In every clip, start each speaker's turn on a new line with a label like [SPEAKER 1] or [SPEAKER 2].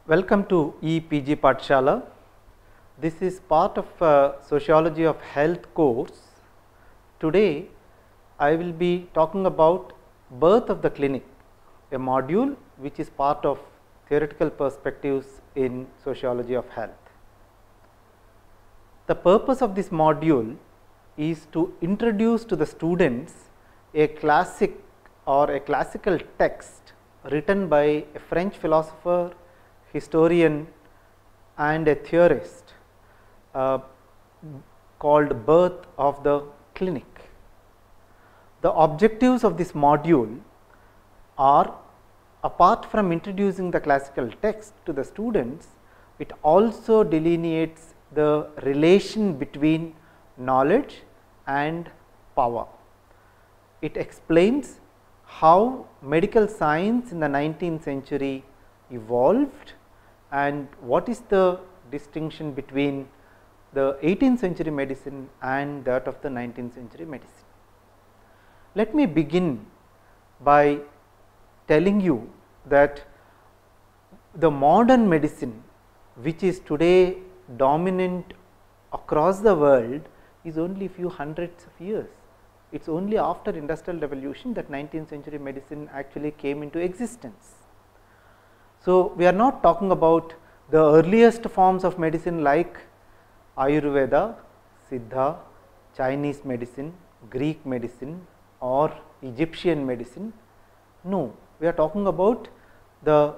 [SPEAKER 1] Welcome to Epg Pathshala. This is part of Sociology of Health course. Today I will be talking about birth of the clinic, a module which is part of theoretical perspectives in Sociology of Health. The purpose of this module is to introduce to the students a classic or a classical text written by a French philosopher, historian and a theorist called Birth of the Clinic. The objectives of this module are, apart from introducing the classical text to the students, it also delineates the relation between knowledge and power. It explains how medical science in the 19th century evolved and what is the distinction between the 18th century medicine and that of the 19th century medicine. Let me begin by telling you that the modern medicine, which is today dominant across the world, is only few hundreds of years. It is only after industrial revolution that 19th century medicine actually came into existence. So, we are not talking about the earliest forms of medicine like Ayurveda, Siddha, Chinese medicine, Greek medicine or Egyptian medicine. No, we are talking about the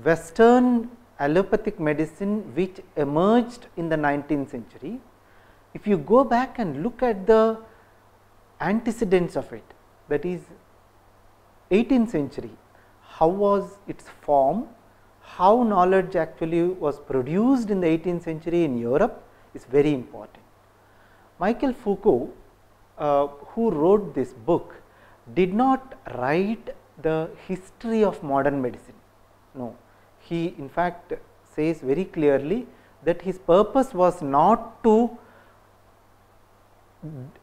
[SPEAKER 1] Western allopathic medicine which emerged in the 19th century. If you go back and look at the antecedents of it, that is 18th century, how was its form, how knowledge actually was produced in the 18th century in Europe is very important. Michel Foucault, who wrote this book, did not write the history of modern medicine. No, he in fact says very clearly that his purpose was not to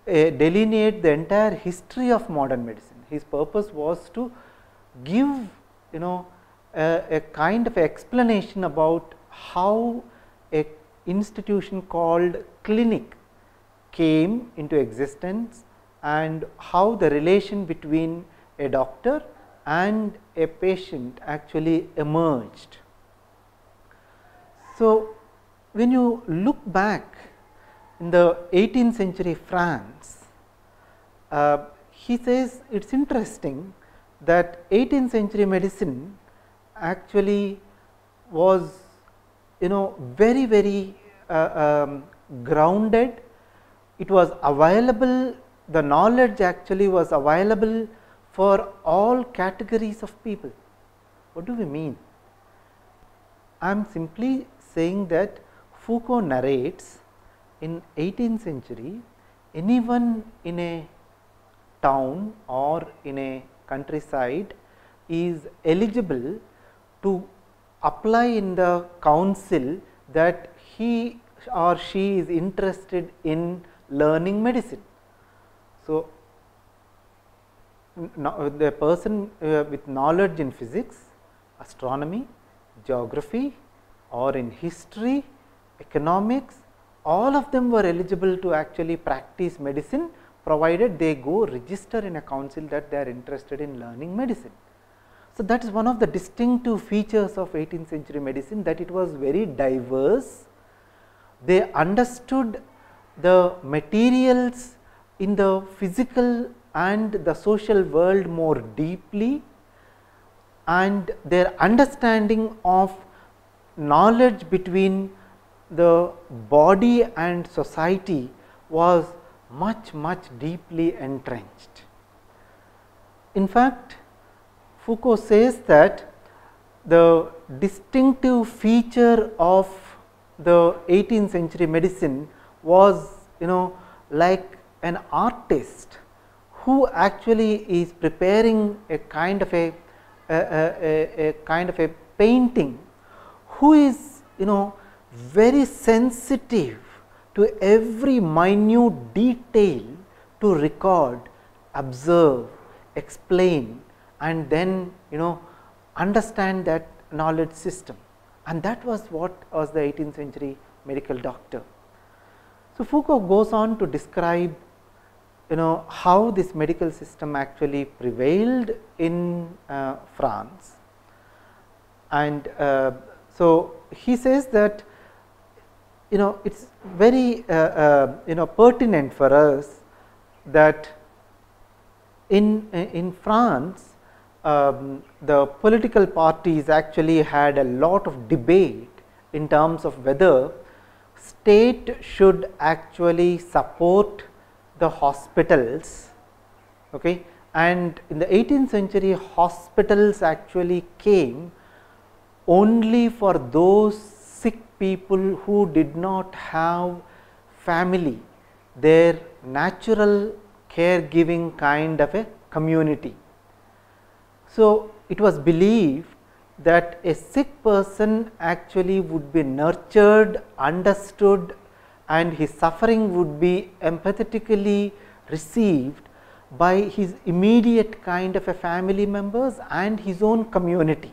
[SPEAKER 1] delineate the entire history of modern medicine. His purpose was to give, a kind of explanation about how a institution called clinic came into existence and how the relation between a doctor and a patient actually emerged. So, when you look back in the 18th century France, he says it is interesting that 18th century medicine actually was very grounded. It was available, the knowledge actually was available for all categories of people. What do we mean? I am simply saying that Foucault narrates in 18th century, anyone in a town or in a countryside is eligible to apply in the council that he or she is interested in learning medicine. So, the person with knowledge in physics, astronomy, geography or in history, economics, all of them were eligible to actually practice medicine, provided they go register in a council that they are interested in learning medicine. So, that is one of the distinctive features of 18th century medicine, that it was very diverse. They understood the materials in the physical and the social world more deeply, and their understanding of knowledge between the body and society was much deeply entrenched. In fact, Foucault says that the distinctive feature of the 18th century medicine was like an artist who actually is preparing a kind of a painting, who is very sensitive to every minute detail to record, observe, explain and then understand that knowledge system. and that was what was the 18th century medical doctor. So, Foucault goes on to describe how this medical system actually prevailed in France, and so he says that it's very pertinent for us that in France the political parties actually had a lot of debate in terms of whether state should actually support the hospitals, okay. And in the 18th century, hospitals actually came only for those sick people who did not have family, their natural caregiving kind of a community. So, it was believed that a sick person actually would be nurtured, understood, and his suffering would be empathetically received by his immediate kind of a family members and his own community.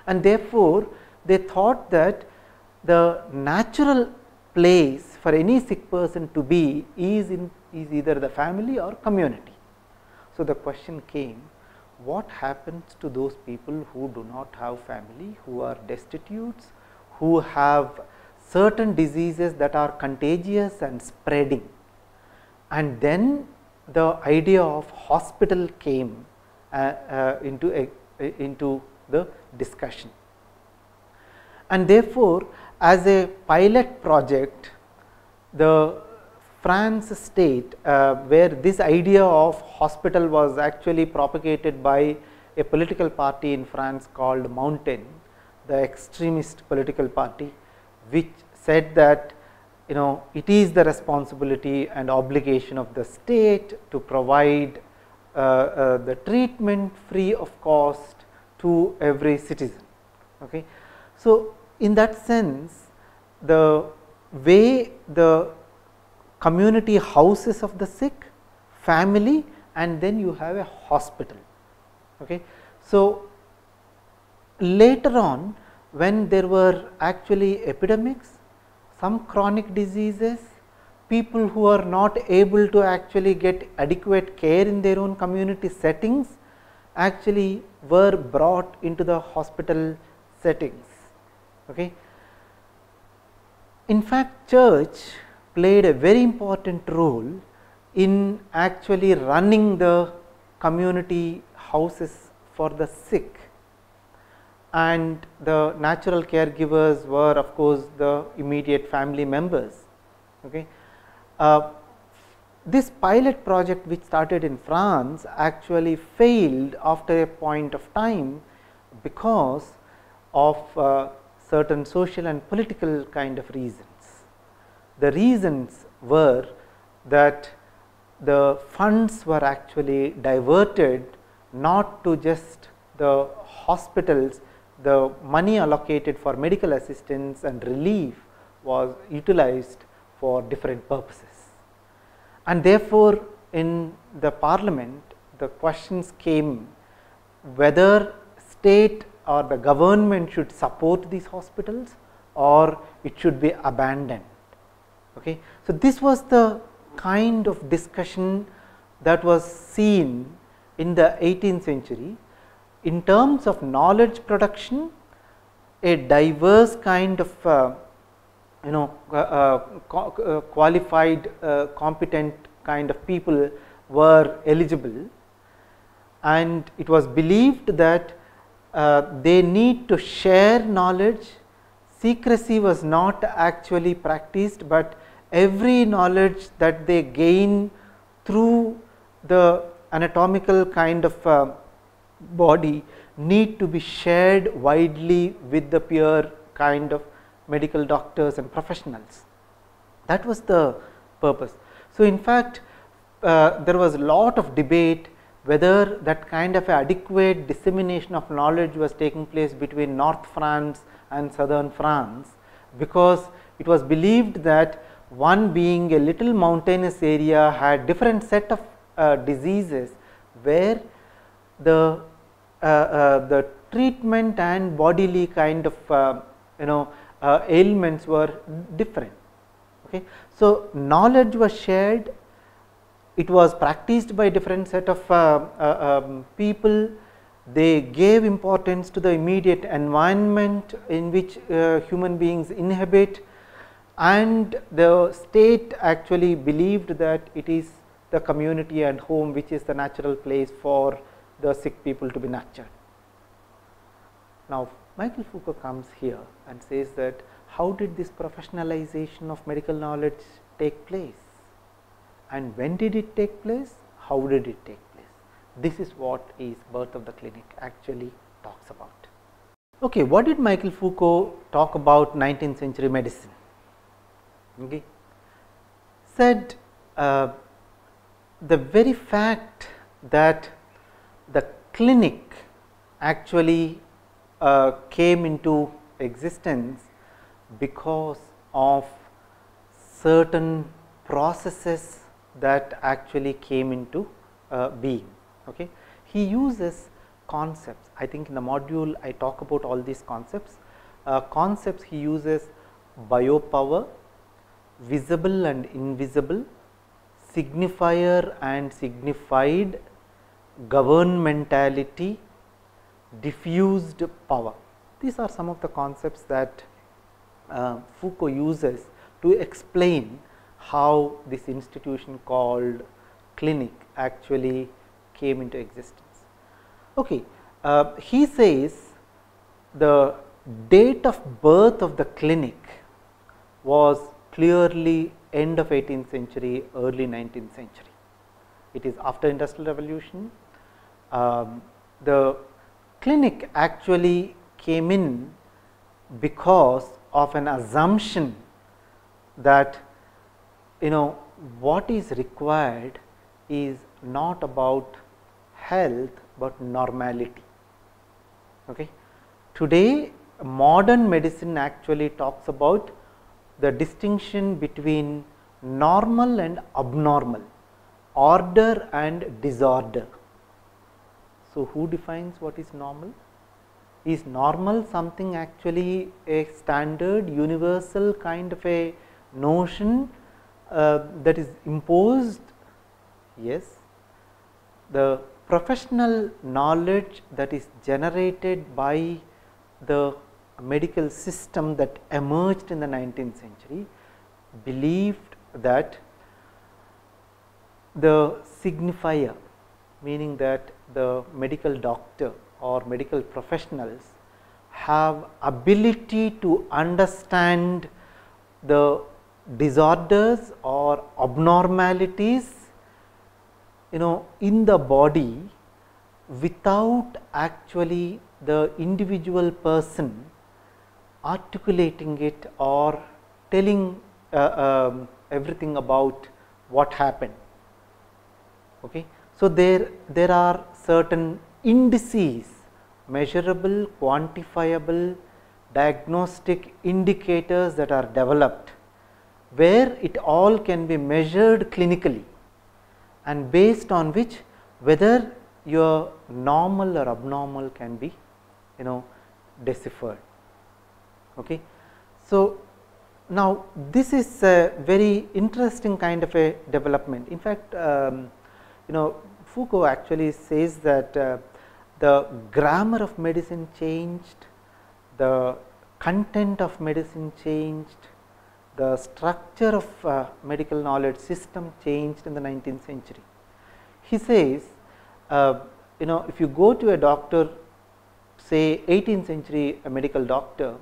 [SPEAKER 1] And therefore, they thought that the natural place for any sick person to be is either the family or community. So, the question came, what happens to those people who do not have family, who are destitutes, who have certain diseases that are contagious and spreading? And then the idea of hospital came into the discussion. And therefore, as a pilot project, the France state, where this idea of hospital was actually propagated by a political party in France called Mountain, the extremist political party, which said that it is the responsibility and obligation of the state to provide the treatment free of cost to every citizen. Okay. So, in that sense, the way the community houses of the sick, family, and then you have a hospital. Okay. So, later on, when there were actually epidemics, some chronic diseases, people who are not able to actually get adequate care in their own community settings actually were brought into the hospital settings. Okay. In fact, church played a very important role in actually running the community houses for the sick, and the natural caregivers were of course the immediate family members. Okay. This pilot project, which started in France, actually failed after a point of time because of certain social and political kind of reasons. The reasons were that the funds were actually diverted not to just the hospitals, the money allocated for medical assistance and relief was utilized for different purposes. And therefore, in the parliament, the questions came whether state or the government should support these hospitals or it should be abandoned. Okay. So, this was the kind of discussion that was seen in the 18th century. In terms of knowledge production, a diverse kind of qualified, competent kind of people were eligible, and it was believed that they need to share knowledge. Secrecy was not actually practiced, but every knowledge that they gain through the anatomical kind of body need to be shared widely with the peer kind of medical doctors and professionals. That was the purpose. So, in fact, there was a lot of debate whether that kind of adequate dissemination of knowledge was taking place between North France and Southern France, because it was believed that one being a little mountainous area had different set of diseases where the treatment and bodily kind of ailments were different. Okay. So, knowledge was shared, it was practiced by different set of people, they gave importance to the immediate environment in which human beings inhabit, and the state actually believed that it is the community and home which is the natural place for the sick people to be nurtured. Now, Michael Foucault comes here and says that how did this professionalization of medical knowledge take place, and when did it take place, how did it take place? This is what is Birth of the Clinic actually talks about. Okay, what did Michael Foucault talk about 19th century medicine? Okay. Said the very fact that the clinic actually came into existence because of certain processes that actually came into being. Okay. He uses concepts. I think in the module I talk about all these concepts. Concepts he uses: biopower, visible and invisible, signifier and signified, governmentality, diffused power. These are some of the concepts that Foucault uses to explain how this institution called clinic actually came into existence. Okay. He says the date of birth of the clinic was clearly end of 18th century, early 19th century. It is after Industrial Revolution. The clinic actually came in because of an assumption that what is required is not about health, but normality. Okay. Today modern medicine actually talks about the distinction between normal and abnormal, order and disorder. So, who defines what is normal? Is normal something actually a standard universal kind of a notion that is imposed? Yes. The professional knowledge that is generated by the medical system that emerged in the 19th century believed that the signifier, meaning that the medical doctor or medical professionals have ability to understand the disorders or abnormalities in the body without actually the individual person articulating it or telling everything about what happened. Okay. So, there are certain indices, measurable, quantifiable, diagnostic indicators that are developed, where it all can be measured clinically, and based on which whether your normal or abnormal can be deciphered. Okay. So, now this is a very interesting kind of a development. In fact, Foucault actually says that the grammar of medicine changed, the content of medicine changed, the structure of medical knowledge system changed in the 19th century. He says, if you go to a doctor, say 18th century a medical doctor,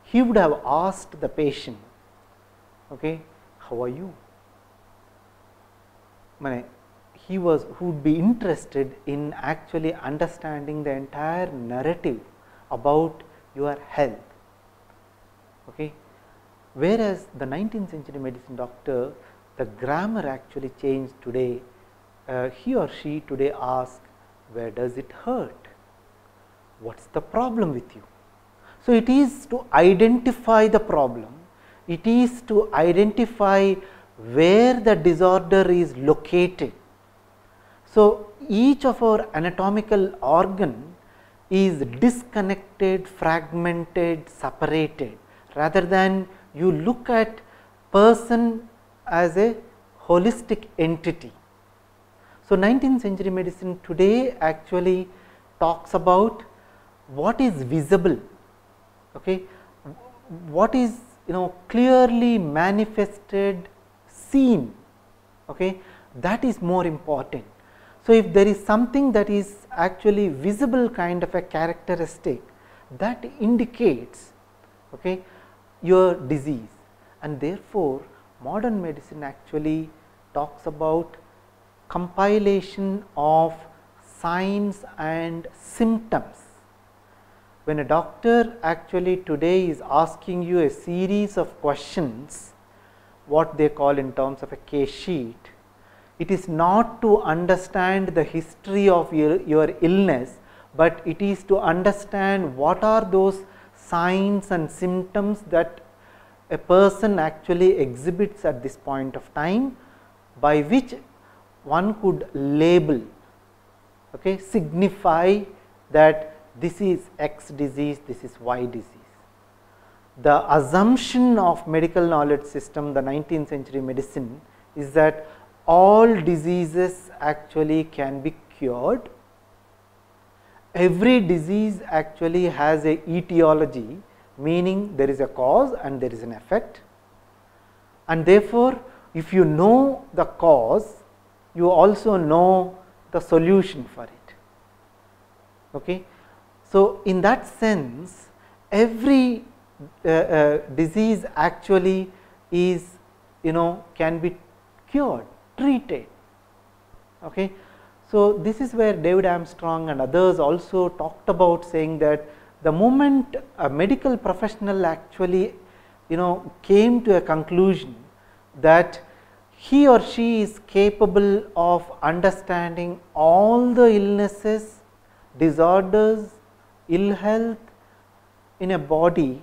[SPEAKER 1] he would have asked the patient, okay, how are you? He would be interested in actually understanding the entire narrative about your health. Okay. Whereas the 19th century medicine doctor, the grammar actually changed today. He or she today asks, where does it hurt? What's the problem with you? So, it is to identify the problem, it is to identify where the disorder is located. So, each of our anatomical organ is disconnected, fragmented, separated, rather than you look at person as a holistic entity. So, 19th century medicine today actually talks about what is visible, okay, what is clearly manifested, seen, okay, that is more important. So, if there is something that is actually visible kind of a characteristic, that indicates, okay, your disease, and therefore, modern medicine actually talks about compilation of signs and symptoms. When a doctor actually today is asking you a series of questions, what they call in terms of a case sheet, it is not to understand the history of your illness, but it is to understand what are those signs and symptoms that a person actually exhibits at this point of time, by which one could label, okay, signify that this is X disease, this is Y disease. The assumption of medical knowledge system, the 19th century medicine, is that all diseases actually can be cured. Every disease actually has a etiology, meaning there is a cause and there is an effect, and therefore, if you know the cause, you also know the solution for it. Okay. So, in that sense, every disease actually is can be cured, treated. Okay. So, this is where David Armstrong and others also talked about, saying that the moment a medical professional actually came to a conclusion that he or she is capable of understanding all the illnesses, disorders, ill health in a body,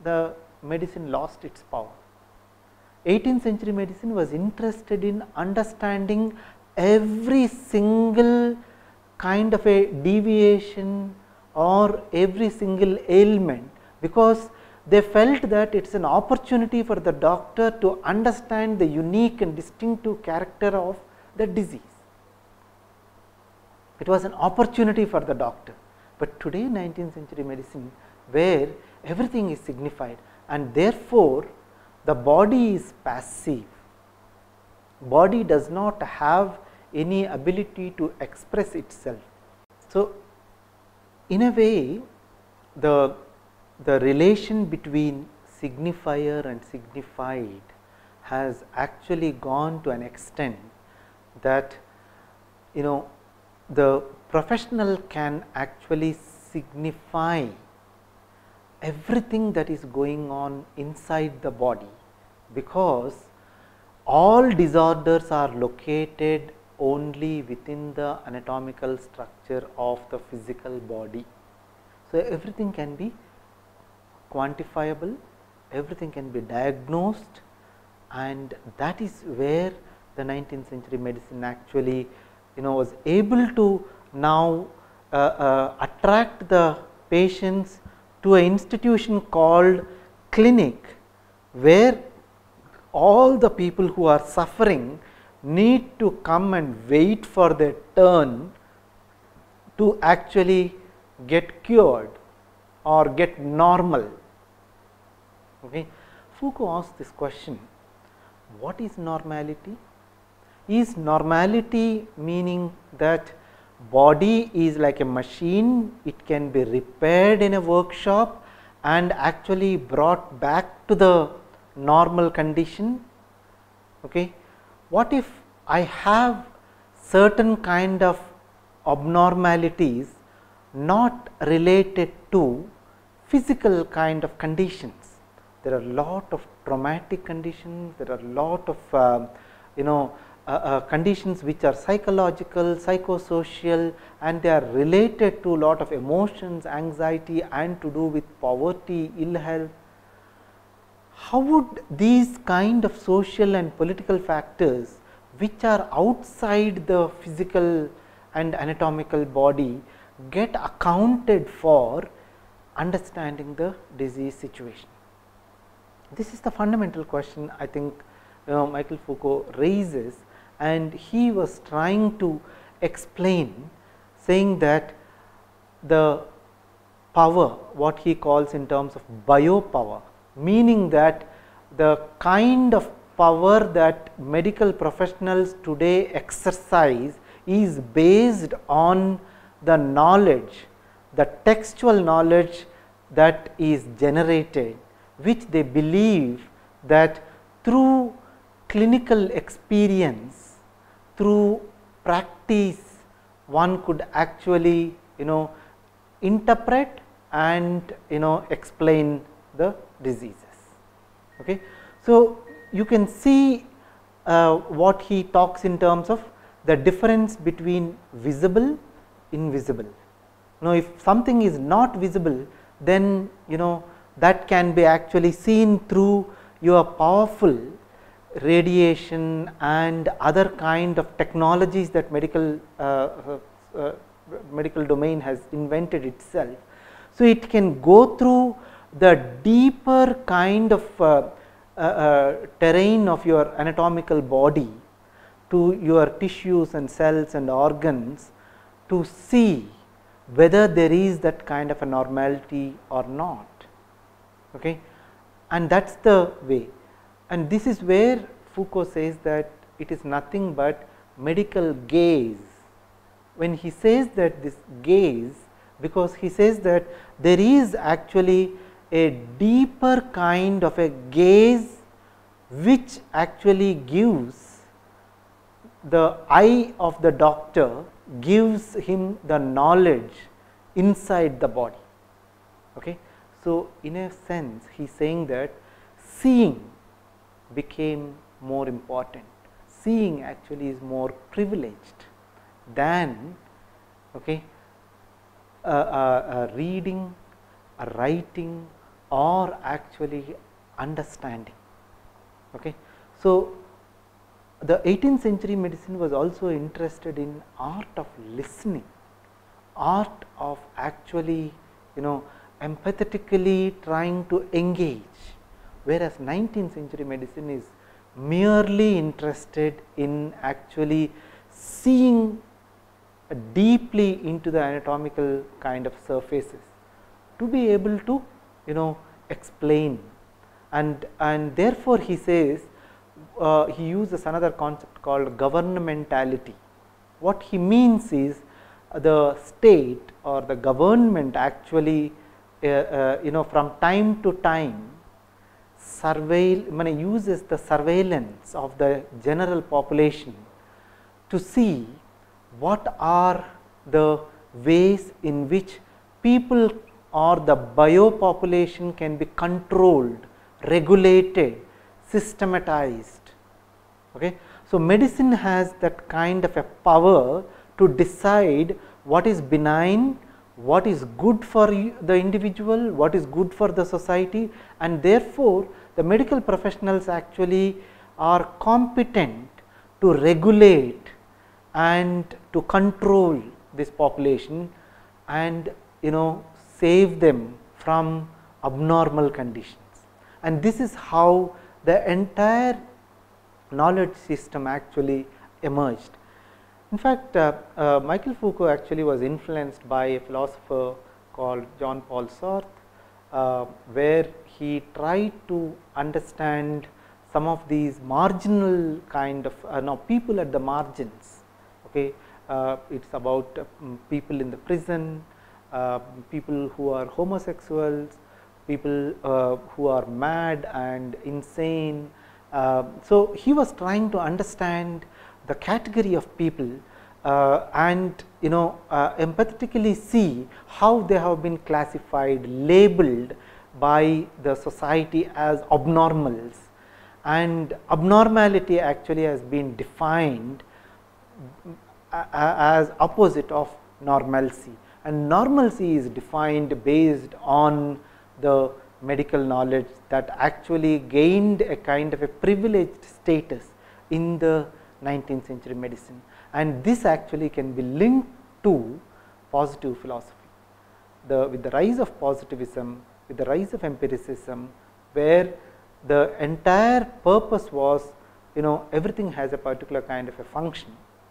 [SPEAKER 1] the medicine lost its power. 18th century medicine was interested in understanding every single kind of a deviation or every single ailment, because they felt that it is an opportunity for the doctor to understand the unique and distinctive character of the disease. It was an opportunity for the doctor, but today 19th century medicine, where everything is signified, and therefore, the body is passive, body does not have any ability to express itself. So, in a way, the relation between signifier and signified has actually gone to an extent that the professional can actually signify everything that is going on inside the body, because all disorders are located only within the anatomical structure of the physical body. So, everything can be quantifiable, everything can be diagnosed, and that is where the 19th century medicine actually was able to now attract the patients to an institution called clinic, where all the people who are suffering need to come and wait for their turn to actually get cured or get normal. Okay. Foucault asked this question, what is normality? Is normality meaning that body is like a machine, it can be repaired in a workshop and actually brought back to the normal condition? Okay. What if I have certain kind of abnormalities not related to physical kind of conditions? There are a lot of traumatic conditions, there are a lot of conditions which are psychological, psychosocial, and they are related to a lot of emotions, anxiety, and to do with poverty, ill health. How would these kind of social and political factors, which are outside the physical and anatomical body, get accounted for understanding the disease situation? This is the fundamental question I think Michel Foucault raises, and he was trying to explain, saying that the power, what he calls in terms of biopower, meaning that the kind of power that medical professionals today exercise is based on the knowledge, the textual knowledge that is generated, which they believe that through clinical experience, through practice, one could actually interpret and explain the diseases. Okay. So, you can see what he talks in terms of the difference between visible, invisible. Now, if something is not visible, then that can be actually seen through your powerful radiation and other kind of technologies that medical domain has invented itself. So, it can go through the deeper kind of terrain of your anatomical body to your tissues and cells and organs to see whether there is that kind of a normality or not. Okay. And that is the way, and this is where Foucault says that it is nothing but medical gaze. When he says that this gaze, because he says that there is actually a deeper kind of a gaze which actually gives the eye of the doctor, gives him the knowledge inside the body. Okay. So, in a sense he is saying that seeing became more important, seeing actually is more privileged than reading, writing or actually understanding. Okay. So, the 18th century medicine was also interested in art of listening, art of actually empathetically trying to engage, whereas 19th century medicine is merely interested in actually seeing deeply into the anatomical kind of surfaces to be able to explain, and therefore he says he uses another concept called governmentality. What he means is the state or the government actually from time to time uses the surveillance of the general population to see what are the ways in which people or the biopopulation can be controlled, regulated, systematized. Okay. So, medicine has that kind of a power to decide what is benign, what is good for the individual, what is good for the society, and therefore, the medical professionals actually are competent to regulate and to control this population and save them from abnormal conditions. And this is how the entire knowledge system actually emerged. In fact, Michel Foucault actually was influenced by a philosopher called Jean-Paul Sartre, where he tried to understand some of these marginal kind of people at the margins. Okay, it is about people in the prison, people who are homosexuals, people who are mad and insane. So, he was trying to understand the category of people and empathetically see how they have been classified, labeled by the society as abnormals, and abnormality actually has been defined as opposite of normalcy, and normalcy is defined based on the medical knowledge that actually gained a kind of a privileged status in the 19th century medicine, and this actually can be linked to positive philosophy. With the rise of positivism, with the rise of empiricism, where the entire purpose was, everything has a particular kind of a function,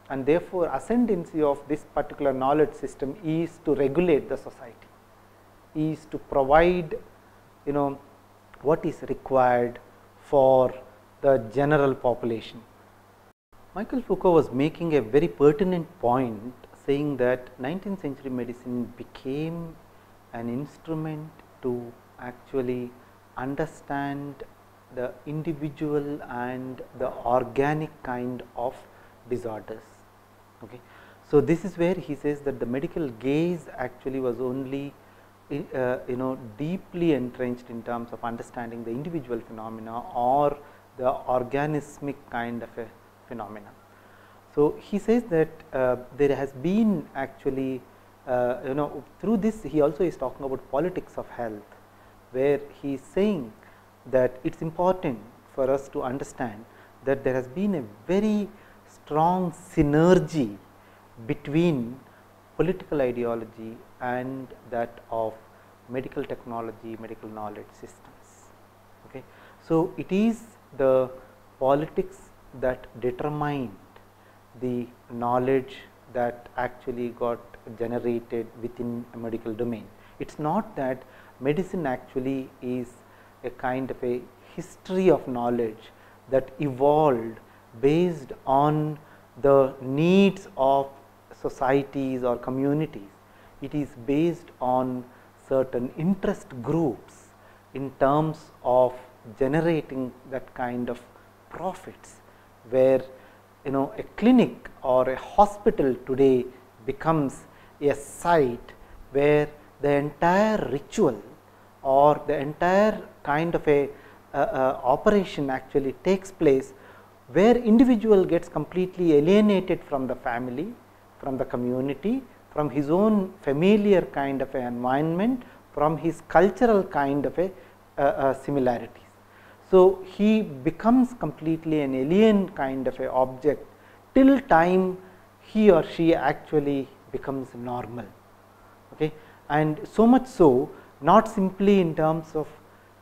[SPEAKER 1] and therefore ascendancy of this particular knowledge system is to regulate the society, is to provide, what is required for the general population. Michael Foucault was making a very pertinent point, saying that 19th century medicine became an instrument to actually understand the individual and the organic kind of disorders. Okay. So, this is where he says that the medical gaze actually was only deeply entrenched in terms of understanding the individual phenomena or the organismic kind of a phenomena. So, he says that there has been actually through this he also is talking about politics of health, where he is saying that it is important for us to understand that there has been a very strong synergy between political ideology and that of medical technology, medical knowledge systems. Okay. So, it is the politics that determined the knowledge that actually got generated within a medical domain. It is not that medicine actually is a kind of a history of knowledge that evolved based on the needs of societies or communities. It is based on certain interest groups in terms of generating that kind of profits, where a clinic or a hospital today becomes a site where the entire ritual or the entire kind of a operation actually takes place, where individual gets completely alienated from the family, from the community, from his own familiar kind of an environment, from his cultural kind of a similarities. So, he becomes completely an alien kind of a object till time he or she actually becomes normal. Okay. And so much so, not simply in terms of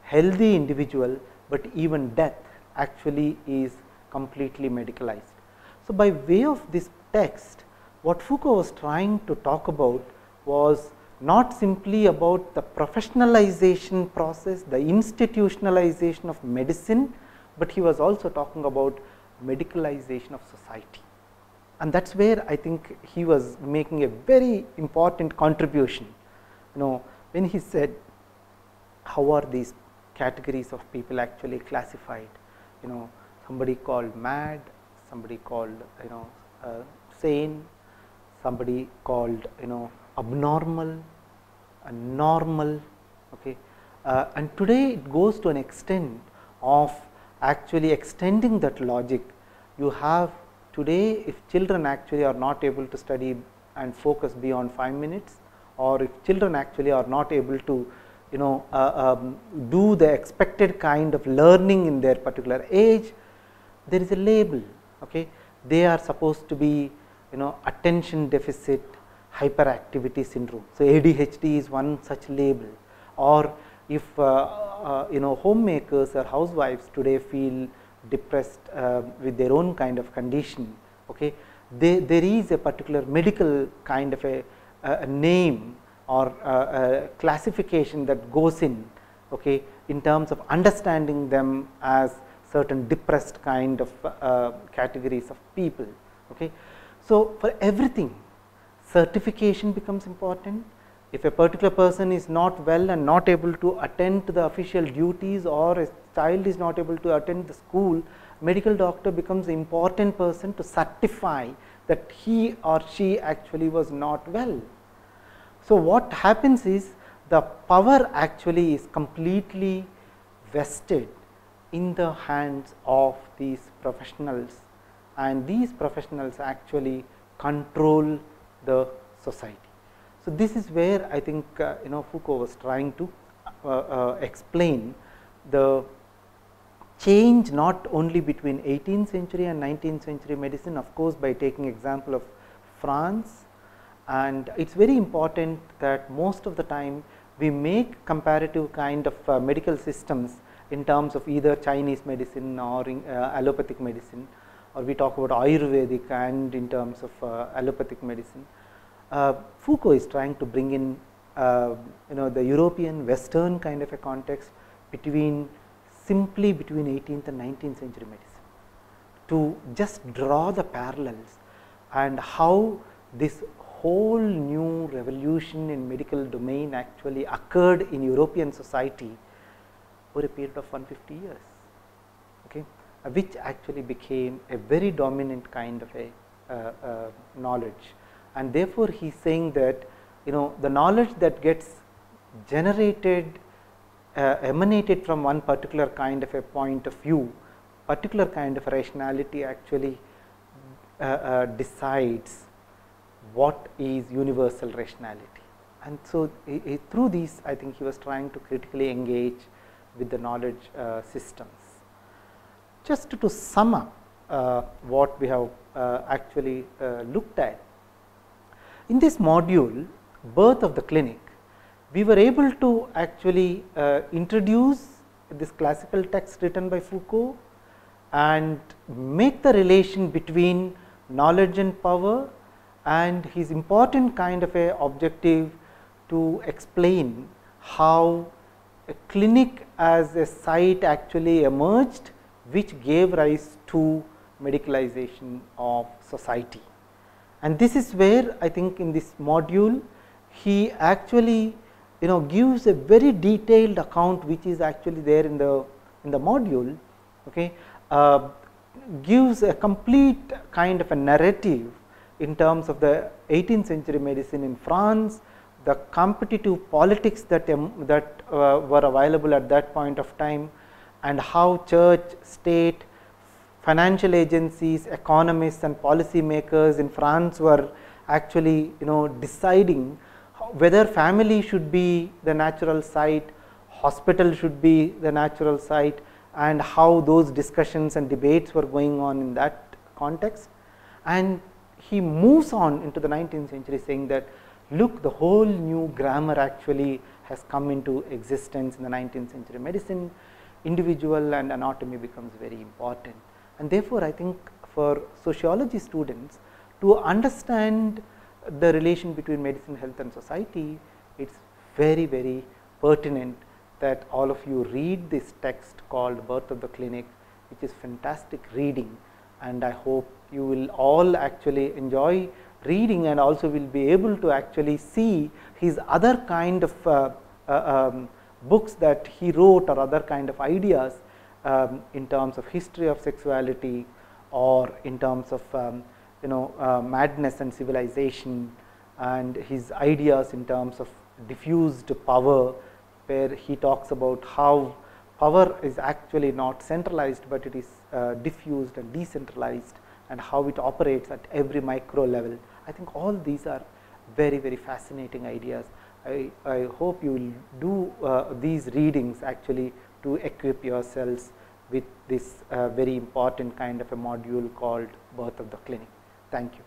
[SPEAKER 1] healthy individual, but even death actually is completely medicalized. So, by way of this text, what Foucault was trying to talk about was not simply about the professionalization process, the institutionalization of medicine, but he was also talking about medicalization of society. And that is where I think he was making a very important contribution. When he said, how are these categories of people actually classified? Somebody called mad, somebody called sane, somebody called abnormal and normal. Okay. And today it goes to an extent of actually extending that logic. You have today, if children actually are not able to study and focus beyond 5 minutes, or if children actually are not able to do the expected kind of learning in their particular age, there is a label. Okay. They are supposed to be attention deficit hyperactivity syndrome. So, ADHD is one such label. Or if homemakers or housewives today feel depressed with their own kind of condition, okay, there is a particular medical kind of a name or a classification that goes in, okay, in terms of understanding them as certain depressed kind of categories of people. Okay. So, for everything, certification becomes important. If a particular person is not well and not able to attend to the official duties, or a child is not able to attend the school, medical doctor becomes an important person to certify that he or she actually was not well. So, what happens is the power actually is completely vested in the hands of these professionals, and these professionals actually control the society. So, this is where I think Foucault was trying to explain the change not only between 18th century and 19th century medicine, of course, by taking example of France and it is very important that most of the time we make comparative kind of medical systems in terms of either Chinese medicine or allopathic medicine, or we talk about Ayurvedic and in terms of allopathic medicine. Foucault is trying to bring in the European Western kind of a context simply between 18th and 19th century medicine, to just draw the parallels and how this whole new revolution in medical domain actually occurred in European society over a period of 150 years, okay, which actually became a very dominant kind of a knowledge. And therefore, he is saying that the knowledge that gets generated, emanated from one particular kind of a point of view, particular kind of rationality actually decides what is universal rationality. And so, through these, I think he was trying to critically engage with the knowledge systems. Just to sum up what we have actually looked at, in this module, Birth of the Clinic, we were able to actually introduce this classical text written by Foucault and make the relation between knowledge and power, and his important kind of a objective to explain how a clinic as a site actually emerged, which gave rise to medicalization of society. And this is where I think in this module he actually gives a very detailed account, which is actually there in the module, okay, gives a complete kind of a narrative in terms of the 18th century medicine in France, the competitive politics that were available at that point of time, and how church, state, financial agencies, economists and policy makers in France were actually deciding whether family should be the natural site, hospital should be the natural site, and how those discussions and debates were going on in that context. And he moves on into the 19th century saying that, look, the whole new grammar actually has come into existence in the 19th century medicine, individual and anatomy becomes very important. And therefore, I think for sociology students to understand the relation between medicine, health and society, it is very, very pertinent that all of you read this text called Birth of the Clinic, which is fantastic reading, and I hope you will all actually enjoy reading and also will be able to actually see his other kind of books that he wrote or other kind of ideas in terms of history of sexuality or in terms of madness and civilization, and his ideas in terms of diffused power, where he talks about how power is actually not centralized, but it is diffused and decentralized, and how it operates at every micro level. I think all these are very, very fascinating ideas. I hope you will do these readings actually to equip yourselves with this very important kind of a module called Birth of the Clinic. Thank you.